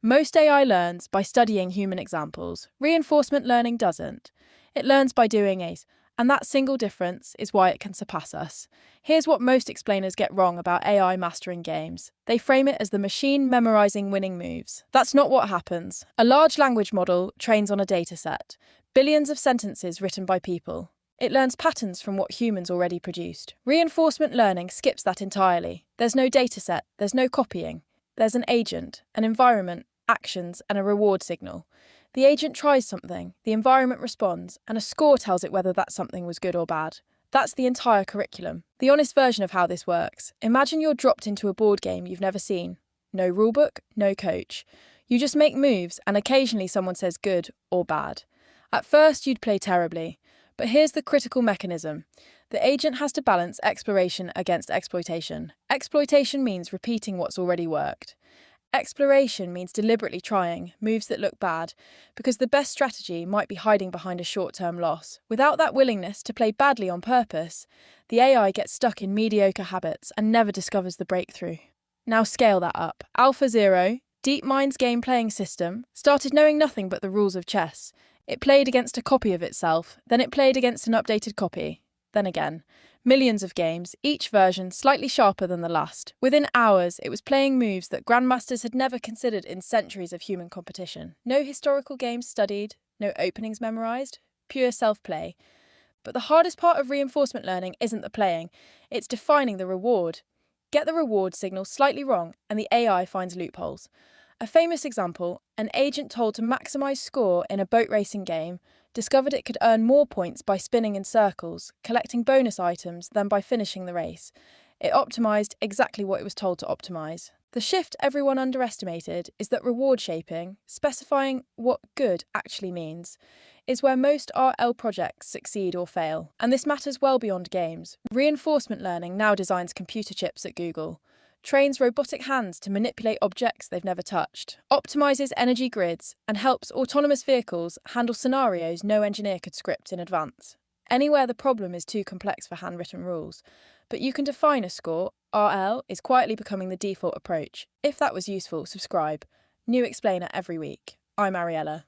Most AI learns by studying human examples. Reinforcement learning doesn't. It learns by doing it, and that single difference is why it can surpass us. Here's what most explainers get wrong about AI mastering games. They frame it as the machine memorizing winning moves. That's not what happens. A large language model trains on a dataset, billions of sentences written by people. It learns patterns from what humans already produced. Reinforcement learning skips that entirely. There's no dataset, there's no copying. There's an agent, an environment, actions, and a reward signal. The agent tries something, the environment responds, and a score tells it whether that something was good or bad. That's the entire curriculum. The honest version of how this works. Imagine you're dropped into a board game you've never seen. No rulebook, no coach. You just make moves, and occasionally someone says good or bad. At first, you'd play terribly. But here's the critical mechanism. The agent has to balance exploration against exploitation. Exploitation means repeating what's already worked. Exploration means deliberately trying moves that look bad, because the best strategy might be hiding behind a short-term loss. Without that willingness to play badly on purpose, the AI gets stuck in mediocre habits and never discovers the breakthrough. Now scale that up. AlphaZero, DeepMind's game playing system, started knowing nothing but the rules of chess. It played against a copy of itself, then it played against an updated copy. Then again. Millions of games, each version slightly sharper than the last. Within hours, it was playing moves that grandmasters had never considered in centuries of human competition. No historical games studied, no openings memorized, pure self-play. But the hardest part of reinforcement learning isn't the playing, it's defining the reward. Get the reward signal slightly wrong, and the AI finds loopholes. A famous example, an agent told to maximize score in a boat racing game discovered it could earn more points by spinning in circles, collecting bonus items, than by finishing the race. It optimized exactly what it was told to optimize. The shift everyone underestimated is that reward shaping, specifying what good actually means, is where most RL projects succeed or fail. And this matters well beyond games. Reinforcement learning now designs computer chips at Google, trains robotic hands to manipulate objects they've never touched, optimizes energy grids, and helps autonomous vehicles handle scenarios no engineer could script in advance. Anywhere the problem is too complex for handwritten rules. But you can define a score. RL is quietly becoming the default approach. If that was useful, subscribe. New explainer every week. I'm Ariella.